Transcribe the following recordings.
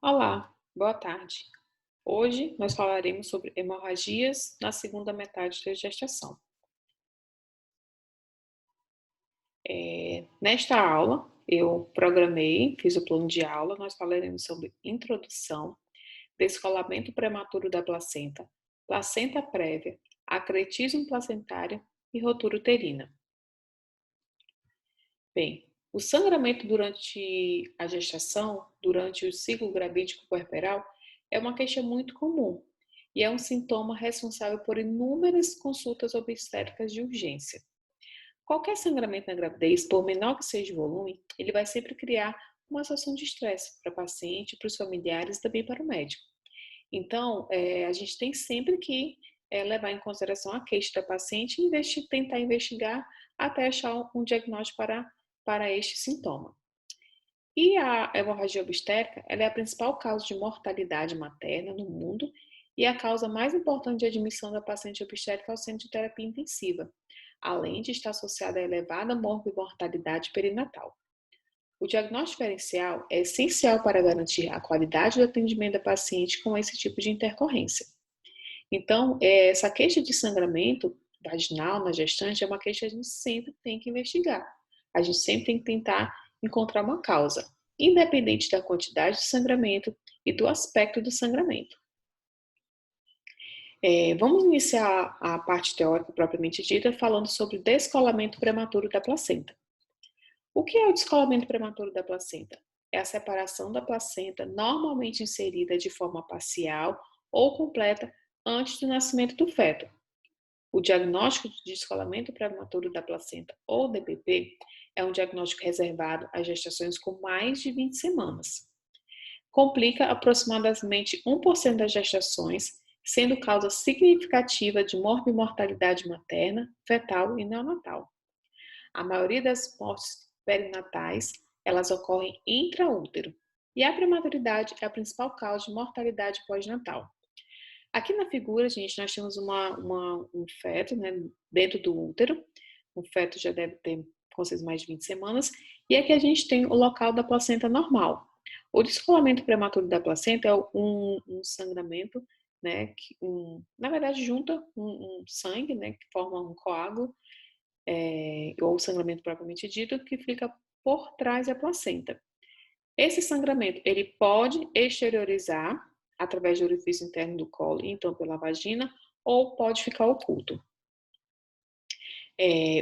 Olá, boa tarde. Hoje nós falaremos sobre hemorragias na segunda metade da gestação. Nesta aula, eu programei, fiz o plano de aula, nós falaremos sobre introdução, descolamento prematuro da placenta, placenta prévia, acretismo placentário e rotura uterina. Bem, o sangramento durante a gestação, durante o ciclo gravídico puerperal, é uma queixa muito comum e é um sintoma responsável por inúmeras consultas obstétricas de urgência. Qualquer sangramento na gravidez, por menor que seja o volume, ele vai sempre criar uma situação de estresse para a paciente, para os familiares e também para o médico. Então, a gente tem sempre que levar em consideração a queixa da paciente e tentar investigar até achar um diagnóstico para este sintoma. E a hemorragia obstétrica, ela é a principal causa de mortalidade materna no mundo e a causa mais importante de admissão da paciente obstétrica ao centro de terapia intensiva, além de estar associada a elevada morbimortalidade perinatal. O diagnóstico diferencial é essencial para garantir a qualidade do atendimento da paciente com esse tipo de intercorrência. Então, essa queixa de sangramento vaginal na gestante é uma queixa que a gente sempre tem que investigar. A gente sempre tem que tentar encontrar uma causa, independente da quantidade de sangramento e do aspecto do sangramento. Vamos iniciar a parte teórica propriamente dita falando sobre descolamento prematuro da placenta. O que é o descolamento prematuro da placenta? É a separação da placenta normalmente inserida de forma parcial ou completa antes do nascimento do feto. O diagnóstico de descolamento prematuro da placenta, ou DPP, é um diagnóstico reservado às gestações com mais de 20 semanas. Complica aproximadamente 1% das gestações, sendo causa significativa de morbimortalidade materna, fetal e neonatal. A maioria das mortes perinatais, elas ocorrem intraútero, e a prematuridade é a principal causa de mortalidade pós-natal. Aqui na figura, gente, nós temos um feto, né, dentro do útero. O feto já deve ter com vocês mais de 20 semanas. E aqui a gente tem o local da placenta normal. O descolamento prematuro da placenta é um sangramento, né, na verdade junta um sangue, né, que forma um coágulo, ou sangramento propriamente dito, que fica por trás da placenta. Esse sangramento, ele pode exteriorizar através do orifício interno do colo, então pela vagina, ou pode ficar oculto.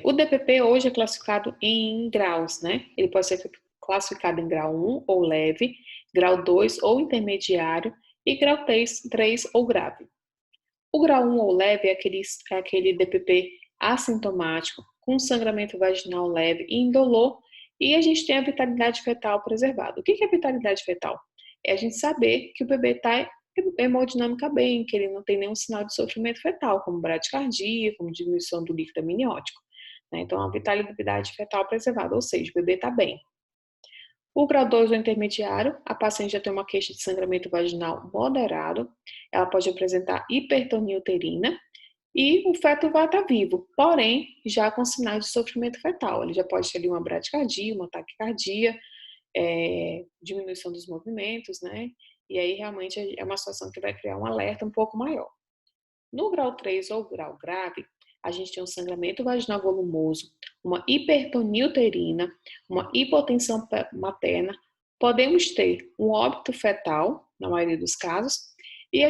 O DPP hoje é classificado em graus, né? Ele pode ser classificado em grau 1 ou leve, grau 2 ou intermediário e grau 3 ou grave. O grau 1 ou leve é aquele DPP assintomático, com sangramento vaginal leve e indolor, e a gente tem a vitalidade fetal preservada. O que é vitalidade fetal? É a gente saber que o bebê está hemodinâmica bem, que ele não tem nenhum sinal de sofrimento fetal, como bradicardia, como diminuição do líquido amniótico. Né? Então, a vitalidade fetal preservada, ou seja, o bebê está bem. O grau 2 ou intermediário, a paciente já tem uma queixa de sangramento vaginal moderado, ela pode apresentar hipertonia uterina e o feto vai estar vivo, porém, já com sinais de sofrimento fetal. Ele já pode ter ali uma bradicardia, uma taquicardia, diminuição dos movimentos, né? E aí realmente é uma situação que vai criar um alerta um pouco maior. No grau 3 ou grau grave, a gente tem um sangramento vaginal volumoso, uma hipertonia uterina, uma hipotensão materna, podemos ter um óbito fetal, na maioria dos casos, e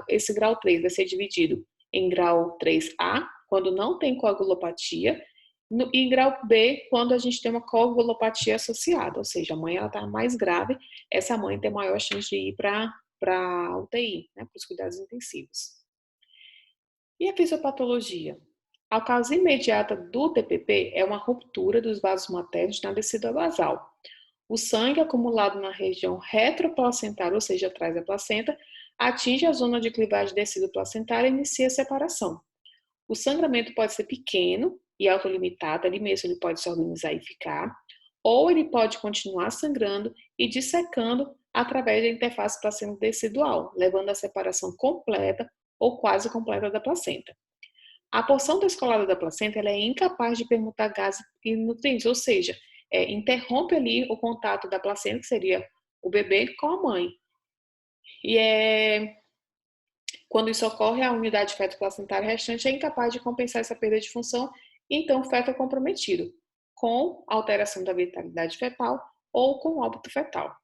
esse grau 3 vai ser dividido em grau 3A, quando não tem coagulopatia, e em grau B, quando a gente tem uma coagulopatia associada, ou seja, a mãe está mais grave, essa mãe tem maior chance de ir para UTI, né, para os cuidados intensivos. E a fisiopatologia? A causa imediata do TPP é uma ruptura dos vasos maternos na descida basal. O sangue acumulado na região retroplacentária, ou seja, atrás da placenta, atinge a zona de clivagem descida placentária e inicia a separação. O sangramento pode ser pequeno e autolimitado, ali mesmo ele pode se organizar e ficar, ou ele pode continuar sangrando e dissecando através da interface placenta-decidual, levando à separação completa ou quase completa da placenta. A porção descolada da placenta ela é incapaz de permutar gases e nutrientes, ou seja, interrompe ali o contato da placenta, que seria o bebê com a mãe. E quando isso ocorre, a unidade feto-placentária restante é incapaz de compensar essa perda de função, e então o feto é comprometido, com alteração da vitalidade fetal ou com óbito fetal.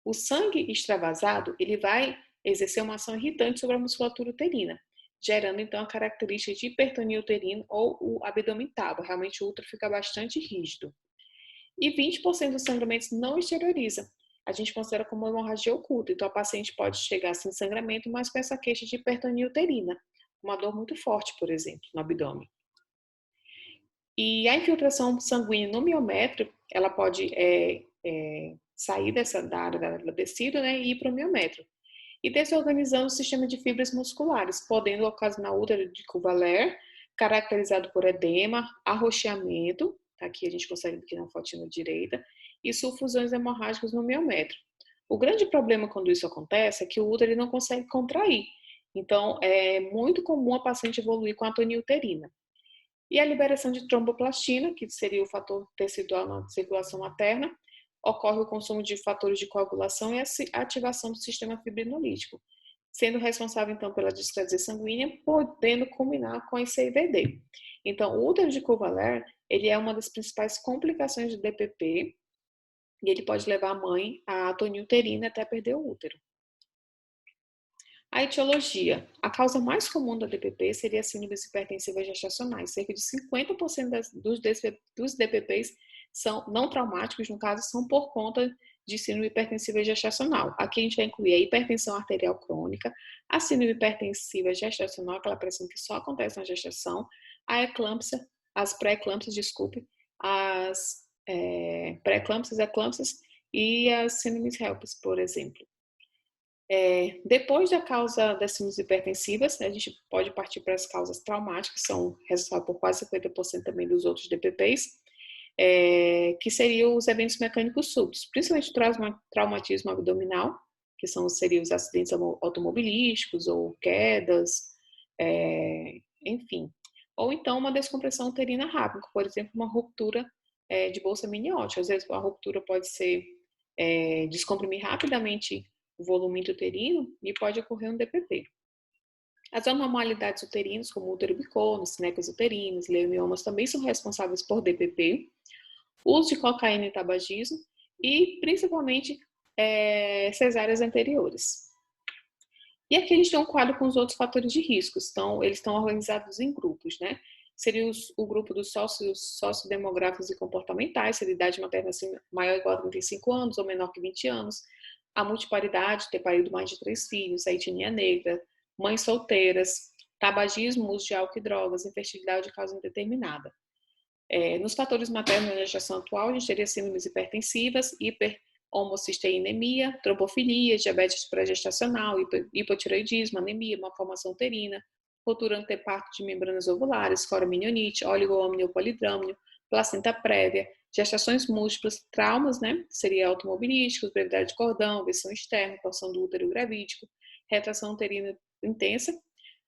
O sangue extravasado, ele vai exercer uma ação irritante sobre a musculatura uterina, gerando então a característica de hipertonia uterina ou o abdômen tábua. Realmente o útero fica bastante rígido. E 20% dos sangramentos não exterioriza. A gente considera como hemorragia oculta. Então, a paciente pode chegar sem sangramento, mas com essa queixa de hipertonia uterina, uma dor muito forte, por exemplo, no abdômen. E a infiltração sanguínea no miométrio, ela pode sair da área da descida, né, e ir para o miométrio. E desorganizando o sistema de fibras musculares, podendo ocasionar útero de Kuvaler, caracterizado por edema, arroxeamento, tá aqui a gente consegue ver aqui na fotinha direita, e sulfusões hemorrágicas no miométrio. O grande problema quando isso acontece é que o útero não consegue contrair. Então, é muito comum a paciente evoluir com atonia uterina. E a liberação de tromboplastina, que seria o fator tecidual na circulação materna, ocorre o consumo de fatores de coagulação e a ativação do sistema fibrinolítico, sendo responsável então pela discrasia sanguínea, podendo culminar com a CIVD. Então, o útero de Kuvaler, ele é uma das principais complicações do DPP e ele pode levar a mãe à atonia uterina até perder o útero. A etiologia. A causa mais comum da DPP seria a síndromes hipertensivas gestacionais. Cerca de 50% dos DPPs são não traumáticos, no caso, são por conta de síndrome hipertensiva gestacional. Aqui a gente vai incluir a hipertensão arterial crônica, a síndrome hipertensiva gestacional, aquela pressão que só acontece na gestação, a eclâmpsia, as pré-eclâmpsias, desculpe, as pré-eclâmpsias, eclâmpsias e as síndromes HELPS, por exemplo. Depois da causa das síndromes hipertensivas, a gente pode partir para as causas traumáticas, que são responsáveis por quase 50% também dos outros DPPs, que seriam os eventos mecânicos súbitos, principalmente o traumatismo abdominal, que seriam os acidentes automobilísticos ou quedas, enfim. Ou então uma descompressão uterina rápida, por exemplo, uma ruptura de bolsa miniótica. Às vezes a ruptura pode ser descomprimir rapidamente o volume uterino e pode ocorrer um DPP. As anormalidades uterinas, como útero bicorno, sinecas uterinas, leumiomas, também são responsáveis por DPP. O uso de cocaína e tabagismo e, principalmente, cesáreas anteriores. E aqui eles têm um quadro com os outros fatores de risco. Então, eles estão organizados em grupos, né? Seria o grupo dos sociodemográficos e comportamentais, seria idade materna maior ou igual a 35 anos ou menor que 20 anos, a multiparidade, ter parido mais de 3 filhos, a etnia negra, mães solteiras, tabagismo, uso de álcool e drogas, infertilidade de causa indeterminada. Nos fatores maternos na gestação atual, a gente teria síndromes hipertensivas, hiperhomocisteinemia, trombofilia, diabetes pré-gestacional, hipotireoidismo, anemia, malformação uterina, ruptura anteparto de membranas ovulares, corominionite, oligoâmnio ou polidrâmnio, placenta prévia, gestações múltiplas, traumas, né? Seria automobilísticos, brevidade de cordão, versão externa, torção do útero gravídico, retração uterina intensa,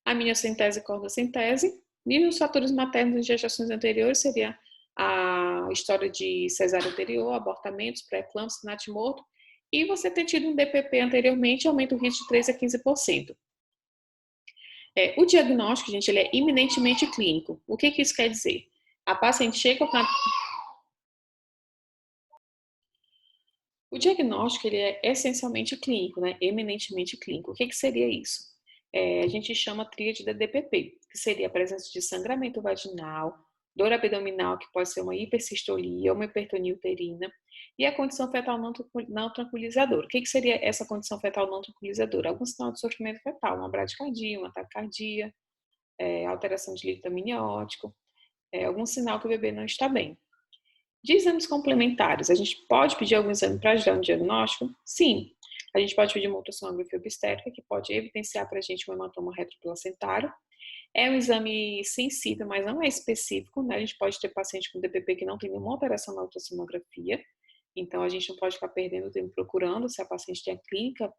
amniocentese e cordocentese. E os fatores maternos em gestações anteriores seria a história de cesárea anterior, abortamentos, pré-eclâmpsia, natimorto, e você ter tido um DPP anteriormente aumenta o risco de 3 a 15%. O diagnóstico, gente, ele é eminentemente clínico. O que isso quer dizer? A paciente chega com O diagnóstico ele é essencialmente clínico, né? Eminentemente clínico. O que seria isso? A gente chama tríade da DPP, que seria a presença de sangramento vaginal, dor abdominal, que pode ser uma hipercistolia, uma hipertonia uterina, e a condição fetal não tranquilizadora. O que seria essa condição fetal não tranquilizadora? Algum sinal de sofrimento fetal, uma bradicardia, uma taquicardia, alteração de líquido amniótico, algum sinal que o bebê não está bem. De exames complementares, a gente pode pedir algum exame para ajudar no diagnóstico? Sim. A gente pode pedir uma ultrassonografia obstétrica, que pode evidenciar para a gente um hematoma retroplacentário. É um exame sensível, mas não é específico, né? A gente pode ter paciente com DPP que não tem nenhuma alteração na ultrassonografia, então a gente não pode ficar perdendo tempo procurando. Se a paciente tem a clínica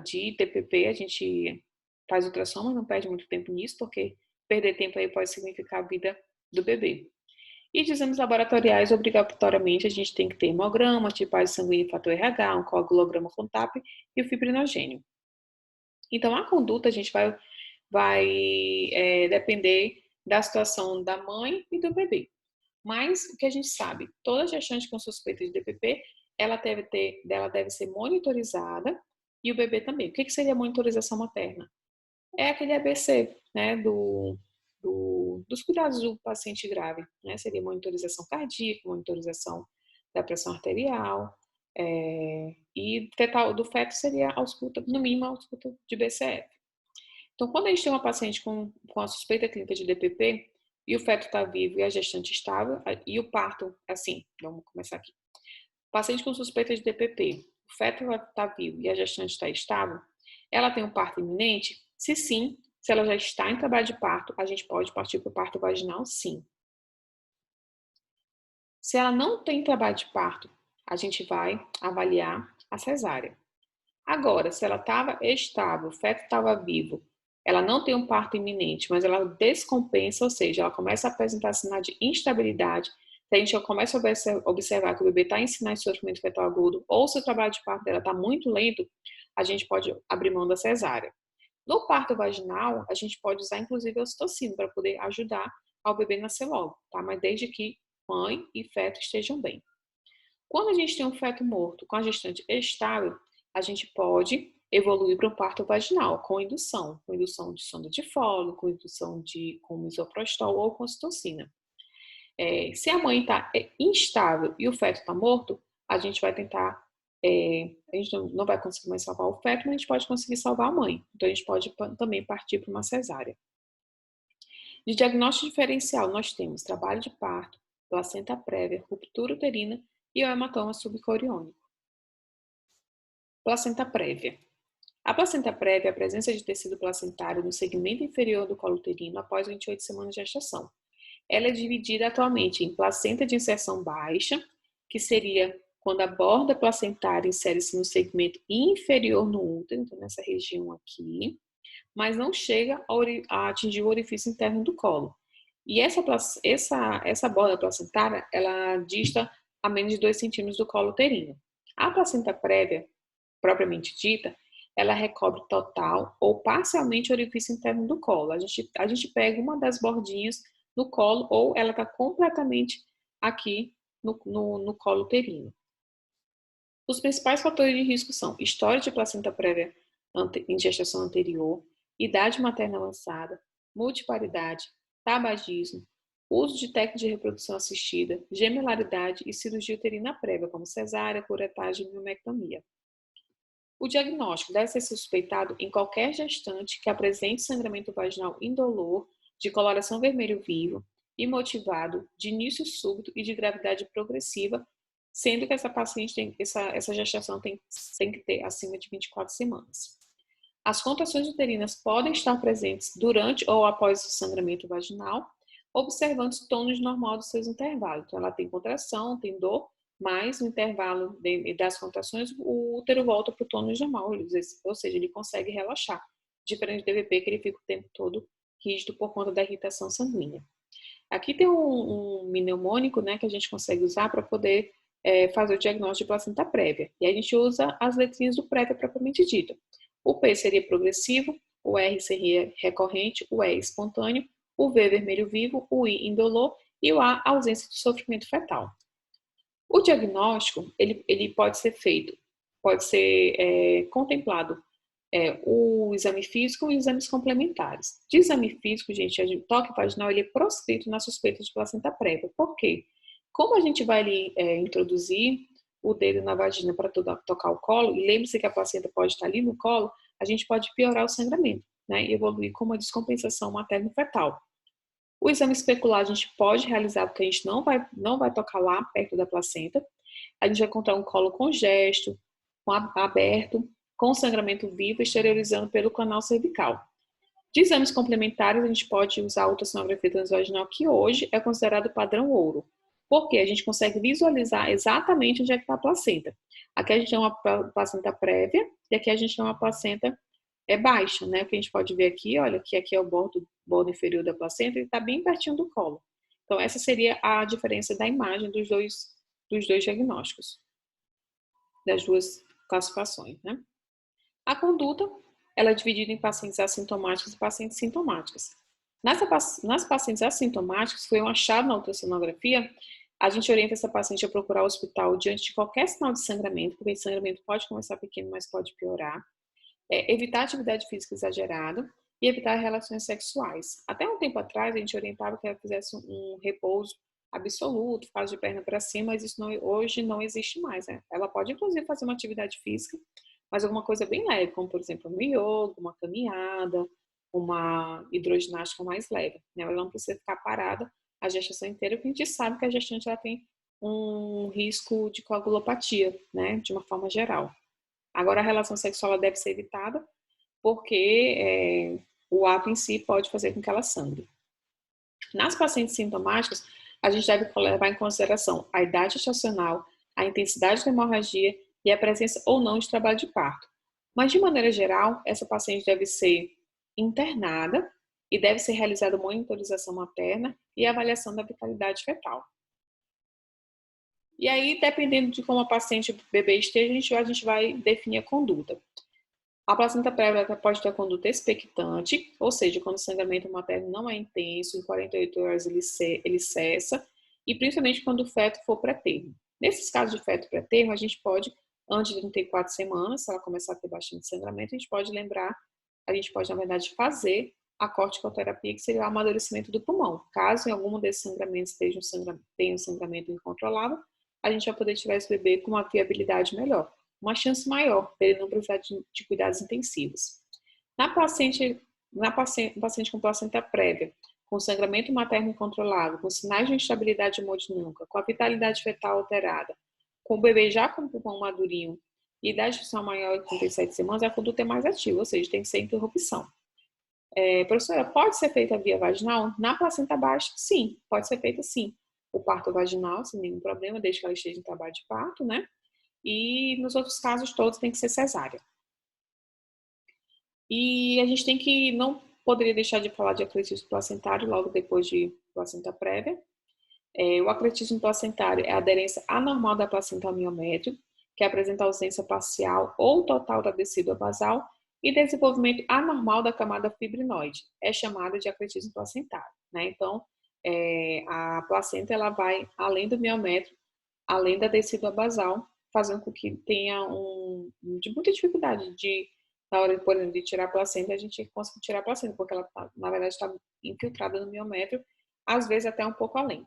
de DPP, a gente faz ultrassom, mas não perde muito tempo nisso, porque perder tempo aí pode significar a vida do bebê. E de exames laboratoriais, obrigatoriamente, a gente tem que ter hemograma, tipagem sanguínea e fator RH, um coagulograma com TAP e o fibrinogênio. Então, a conduta, a gente vai depender da situação da mãe e do bebê. Mas, o que a gente sabe, toda gestante com suspeita de DPP, ela deve ser monitorizada e o bebê também. O que seria a monitorização materna? É aquele ABC, né, dos cuidados do paciente grave, né? Seria monitorização cardíaca, monitorização da pressão arterial, e fetal do feto seria ausculta, no mínimo, ausculta de BCF. Então, quando a gente tem uma paciente com a suspeita clínica de DPP e o feto está vivo e a gestante estável, e o parto, assim, vamos começar aqui. Paciente com suspeita de DPP, o feto está vivo e a gestante está estável, ela tem um parto iminente? Se sim, se ela já está em trabalho de parto, a gente pode partir para o parto vaginal, sim. Se ela não tem trabalho de parto, a gente vai avaliar a cesárea. Agora, se ela estava estável, o feto estava vivo, ela não tem um parto iminente, mas ela descompensa, ou seja, ela começa a apresentar sinal de instabilidade, se a gente começa a observar que o bebê está em sinais de sofrimento fetal agudo, ou se o trabalho de parto dela está muito lento, a gente pode abrir mão da cesárea. No parto vaginal, a gente pode usar inclusive a ocitocina para poder ajudar ao bebê nascer logo, tá? Mas desde que mãe e feto estejam bem. Quando a gente tem um feto morto com a gestante estável, a gente pode evoluir para um parto vaginal com indução de sonda de fôlego, com indução com misoprostol ou com ocitocina. Se a mãe está instável e o feto está morto, a gente vai tentar, a gente não vai conseguir mais salvar o feto, mas a gente pode conseguir salvar a mãe. Então, a gente pode também partir para uma cesárea. De diagnóstico diferencial, nós temos trabalho de parto, placenta prévia, ruptura uterina e o hematoma subcoriônico. Placenta prévia. A placenta prévia é a presença de tecido placentário no segmento inferior do colo uterino após 28 semanas de gestação. Ela é dividida atualmente em placenta de inserção baixa, que seria quando a borda placentária insere-se no segmento inferior no útero, então nessa região aqui, mas não chega a atingir o orifício interno do colo. E essa borda placentária, ela dista a menos de 2 centímetros do colo uterino. A placenta prévia, propriamente dita, ela recobre total ou parcialmente o orifício interno do colo. A gente pega uma das bordinhas no colo ou ela está completamente aqui no colo uterino. Os principais fatores de risco são história de placenta prévia em gestação anterior, idade materna avançada, multiparidade, tabagismo, uso de técnica de reprodução assistida, gemelaridade e cirurgia uterina prévia, como cesárea, curetagem e miomectomia. O diagnóstico deve ser suspeitado em qualquer gestante que apresente sangramento vaginal indolor, de coloração vermelho vivo, imotivado, de início súbito e de gravidade progressiva, sendo que essa paciente essa gestação tem que ter acima de 24 semanas. As contrações uterinas podem estar presentes durante ou após o sangramento vaginal, observando os tônus normal dos seus intervalos. Então, ela tem contração, tem dor, mas no intervalo das contrações, o útero volta para o tônus normal, ou seja, ele consegue relaxar, diferente do DVP, que ele fica o tempo todo rígido por conta da irritação sanguínea. Aqui tem um mnemônico, né, que a gente consegue usar para poder fazer o diagnóstico de placenta prévia. E a gente usa as letrinhas do prévia propriamente dita. O P seria progressivo, o R seria recorrente, o E espontâneo, o V vermelho vivo, o I indolor e o A ausência de sofrimento fetal. O diagnóstico, ele pode ser feito, pode ser contemplado o exame físico e exames complementares. De exame físico, gente, o toque vaginal ele é proscrito na suspeita de placenta prévia. Por quê? Como a gente vai ali, introduzir o dedo na vagina para tocar o colo, e lembre-se que a placenta pode estar ali no colo, a gente pode piorar o sangramento, né, e evoluir com uma descompensação materno-fetal. O exame especular a gente pode realizar porque a gente não vai tocar lá perto da placenta. A gente vai encontrar um colo congesto, aberto, com sangramento vivo, exteriorizando pelo canal cervical. De exames complementares, a gente pode usar a ultrassonografia transvaginal, que hoje é considerado padrão ouro. Porque a gente consegue visualizar exatamente onde é que está a placenta. Aqui a gente tem uma placenta prévia e aqui a gente tem uma placenta baixa, né? O que a gente pode ver aqui, olha, que aqui é o bordo inferior da placenta e está bem pertinho do colo. Então, essa seria a diferença da imagem dos dois diagnósticos, das duas classificações, né? A conduta, ela é dividida em pacientes assintomáticos e pacientes sintomáticas. Nas pacientes assintomáticas, foi um achado na ultrassonografia, a gente orienta essa paciente a procurar o hospital diante de qualquer sinal de sangramento, porque esse sangramento pode começar pequeno, mas pode piorar. Evitar atividade física exagerada e evitar relações sexuais. Até um tempo atrás, a gente orientava que ela fizesse um repouso absoluto, faz de perna para cima, mas isso hoje não existe mais, né? Ela pode, inclusive, fazer uma atividade física, mas alguma coisa bem leve, como, por exemplo, um yoga, uma caminhada, uma hidroginástica mais leve, né? Ela não precisa ficar parada a gestação inteira, porque a gente sabe que a gestante ela tem um risco de coagulopatia, né? De uma forma geral. Agora, a relação sexual ela deve ser evitada, porque o ato em si pode fazer com que ela sangre. Nas pacientes sintomáticas, a gente deve levar em consideração a idade gestacional, a intensidade da hemorragia e a presença ou não de trabalho de parto. Mas, de maneira geral, essa paciente deve ser internada e deve ser realizada monitorização materna e avaliação da vitalidade fetal. E aí, dependendo de como a paciente o bebê esteja, a gente vai definir a conduta. A placenta prévia pode ter a conduta expectante, ou seja, quando o sangramento materno não é intenso, em 48 horas ele cessa, e principalmente quando o feto for pré-termo. Nesses casos de feto pré-termo, a gente pode, antes de 34 semanas, se ela começar a ter bastante sangramento, a gente pode, na verdade, fazer a corticoterapia, que seria o amadurecimento do pulmão. Caso em algum desses sangramentos tenha um sangramento incontrolável, a gente vai poder tirar esse bebê com uma viabilidade melhor, uma chance maior dele não precisar de cuidados intensivos. Paciente com placenta prévia, com sangramento materno incontrolável, com sinais de instabilidade hemodinâmica, com a vitalidade fetal alterada, com o bebê já com o pulmão madurinho e idade gestacional maior de 37 semanas, a conduta é mais ativa, ou seja, tem que ser interrupção. Professora, pode ser feita via vaginal? Na placenta baixa, sim, pode ser feita sim. O parto vaginal, sem nenhum problema, desde que ela esteja em trabalho de parto, né? E nos outros casos todos tem que ser cesárea. E a gente não poderia deixar de falar de acletismo placentário logo depois de placenta prévia. O acletismo placentário é a aderência anormal da placenta ao miométrio, que apresenta ausência parcial ou total da decídua basal e desenvolvimento anormal da camada fibrinoide. É chamada de acletismo placentário, né? Então, a placenta ela vai além do miométrio, além da decídua basal, fazendo com que tenha de muita dificuldade na hora, por exemplo, de tirar a placenta, a gente conseguir tirar a placenta, porque ela, na verdade, está infiltrada no miométrio, às vezes até um pouco além.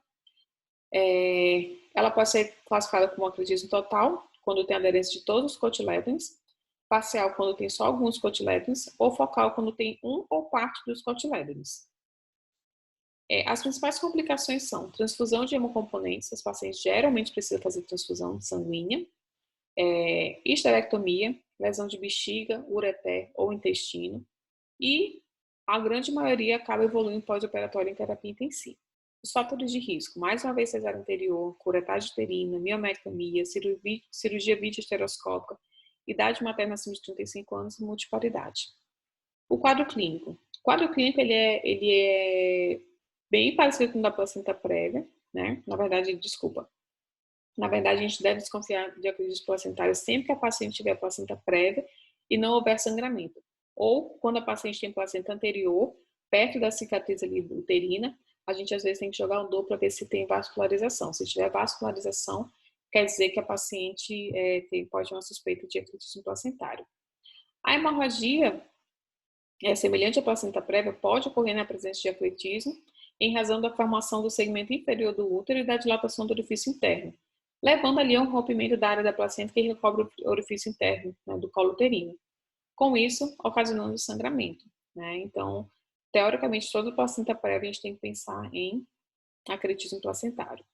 Ela pode ser classificada como acletismo total, quando tem aderência de todos os cotilédones, parcial, quando tem só alguns cotilédones, ou focal, quando tem um ou parte dos cotilédones. As principais complicações são transfusão de hemocomponentes, os pacientes geralmente precisam fazer transfusão sanguínea, histerectomia, lesão de bexiga, ureter ou intestino, e a grande maioria acaba evoluindo pós-operatório em terapia intensiva. Os fatores de risco, mais uma vez cesárea anterior, curetagem uterina, miomectomia, cirurgia videoestereoscópica, idade materna acima de 35 anos e multiparidade. O quadro clínico. O quadro clínico ele é bem parecido com o da placenta prévia, né? Na verdade, a gente deve desconfiar de acletismo placentário sempre que a paciente tiver placenta prévia e não houver sangramento. Ou quando a paciente tem placenta anterior, perto da cicatriz ali uterina, a gente às vezes tem que jogar um Doppler para ver se tem vascularização. Se tiver vascularização, quer dizer que a paciente pode ter uma suspeita de acletismo placentário. A hemorragia, semelhante à placenta prévia, pode ocorrer na presença de acletismo em razão da formação do segmento inferior do útero e da dilatação do orifício interno, levando ali a um rompimento da área da placenta que recobre o orifício interno, né, do colo uterino. Com isso, ocasionando sangramento, né? Então, teoricamente, toda placenta prévia a gente tem que pensar em acletismo placentário.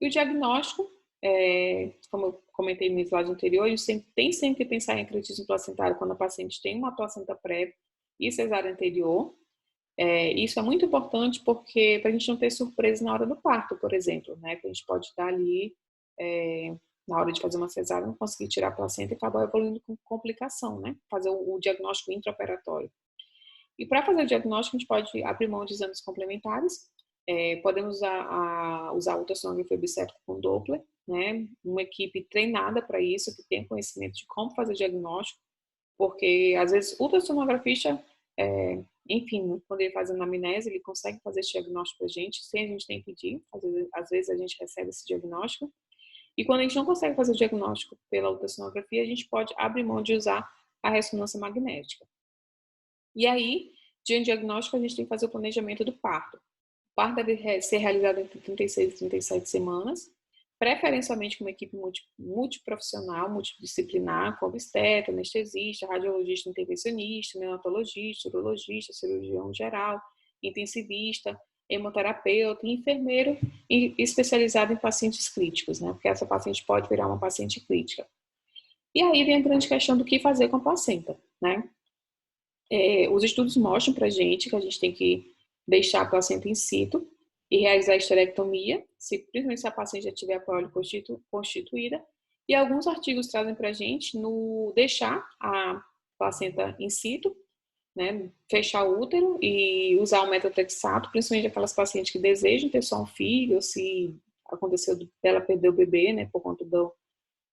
E o diagnóstico, como eu comentei no slide anterior, a gente tem sempre que pensar em acletismo placentário quando a paciente tem uma placenta prévia e cesárea anterior. Isso é muito importante porque para a gente não ter surpresa na hora do parto, por exemplo, né? Que a gente pode estar ali na hora de fazer uma cesárea, não conseguir tirar a placenta e acabar evoluindo com complicação, né? Fazer o diagnóstico intraoperatório. E para fazer o diagnóstico, a gente pode abrir mão de exames complementares, Podemos usar a ultrassonografia obstétrica com Doppler, né? Uma equipe treinada para isso, que tem conhecimento de como fazer diagnóstico, porque às vezes o ultrassonografista, enfim, quando ele faz a anamnese, ele consegue fazer esse diagnóstico para a gente, sem a gente nem pedir. Às vezes a gente recebe esse diagnóstico. E quando a gente não consegue fazer o diagnóstico pela ultrassonografia, a gente pode abrir mão de usar a ressonância magnética. E aí, diante do diagnóstico, a gente tem que fazer o planejamento do parto. O parto deve ser realizado entre 36 e 37 semanas, preferencialmente com uma equipe multiprofissional, multidisciplinar, com obstetra, anestesista, radiologista intervencionista, neonatologista, urologista, cirurgião geral, intensivista, hemoterapeuta e enfermeiro especializado em pacientes críticos, né? Porque essa paciente pode virar uma paciente crítica. E aí vem a grande questão do que fazer com a placenta, né? Os estudos mostram pra gente que a gente tem que deixar a placenta in situ e realizar a esterectomia, principalmente se a paciente já tiver a prole constituída. E alguns artigos trazem pra gente no deixar a placenta in situ, né, fechar o útero e usar o metotrexato, principalmente aquelas pacientes que desejam ter só um filho, ou se aconteceu dela perder o bebê, né, por conta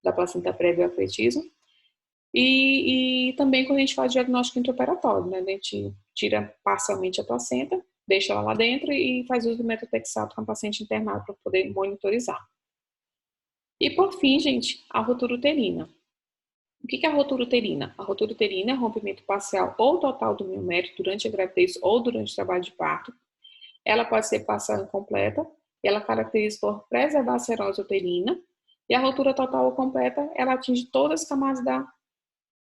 da placenta prévia ao fetismo. E também quando a gente faz diagnóstico intraoperatório, né, a gente tira parcialmente a placenta, deixa ela lá dentro e faz uso do metotrexato com a paciente internada para poder monitorizar. E por fim, gente, a rotura uterina. O que é a rotura uterina? A rotura uterina é rompimento parcial ou total do miomérito durante a gravidez ou durante o trabalho de parto. Ela pode ser parcial incompleta, e ela caracteriza por preservar a serose uterina. E a rotura total ou completa, ela atinge todas as camadas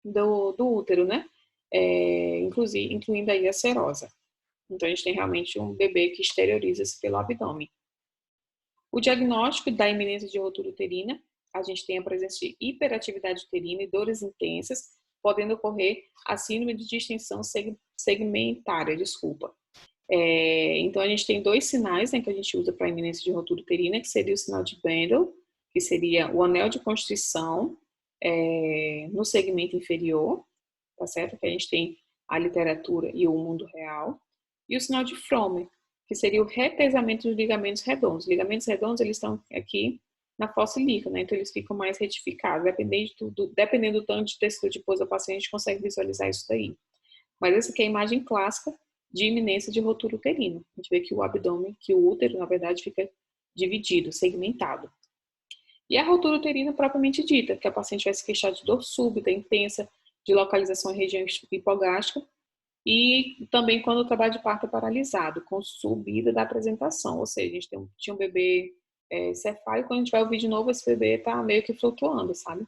do útero, né? Incluindo aí a serosa. Então, a gente tem realmente um bebê que exterioriza-se pelo abdômen. O diagnóstico da iminência de rotura uterina, a gente tem a presença de hiperatividade uterina e dores intensas, podendo ocorrer a síndrome de distensão segmentária, então, a gente tem dois sinais, né, que a gente usa para a iminência de rotura uterina, que seria o sinal de Bendel, que seria o anel de constrição no segmento inferior, tá certo? Que a gente tem a literatura e o mundo real. E o sinal de Fromer, que seria o retesamento dos ligamentos redondos. Os ligamentos redondos, eles estão aqui na fossa ilíaca, né? Então, eles ficam mais retificados. Dependendo do tanto de textura de pós da paciente, a gente consegue visualizar isso daí. Mas essa aqui é a imagem clássica de iminência de rotura uterina. A gente vê que o abdômen, que o útero, na verdade, fica dividido, segmentado. E a rotura uterina propriamente dita, que a paciente vai se queixar de dor súbita, intensa, de localização em região hipogástrica, e também quando o trabalho de parto é paralisado, com subida da apresentação, ou seja, a gente tinha um bebê cefálico, quando a gente vai ouvir de novo, esse bebê está meio que flutuando, sabe?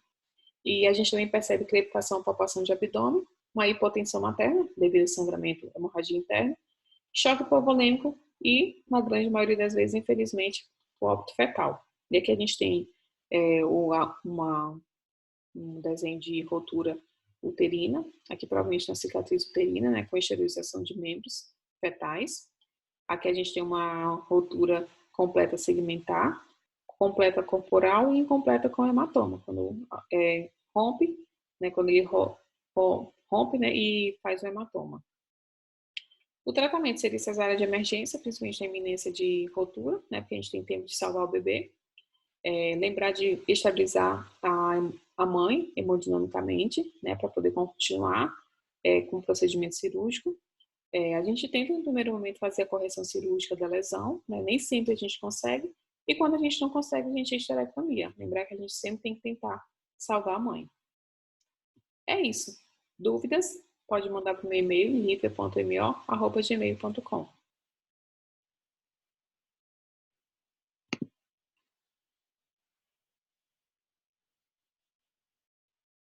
E a gente também percebe crepitação, palpação de abdômen, uma hipotensão materna, devido ao sangramento, hemorragia interna, choque hipovolêmico e, na grande maioria das vezes, infelizmente, o óbito fetal. E aqui a gente tem um desenho de rotura uterina, aqui provavelmente na cicatriz uterina, né, com esterilização de membros fetais. Aqui a gente tem uma rotura completa segmentar, completa corporal e incompleta com hematoma, quando rompe, né, quando ele rompe, né, e faz o hematoma. O tratamento seria cesárea de emergência, principalmente na iminência de rotura, né, porque a gente tem tempo de salvar o bebê. Lembrar de estabilizar a mãe hemodinamicamente, né, para poder continuar com o procedimento cirúrgico. A gente tenta, no primeiro momento, fazer a correção cirúrgica da lesão, né, nem sempre a gente consegue, e quando a gente não consegue, a gente esterectomia. Lembrar que a gente sempre tem que tentar salvar a mãe. É isso. Dúvidas? Pode mandar para o meu e-mail, nipia.mo@gmail.com.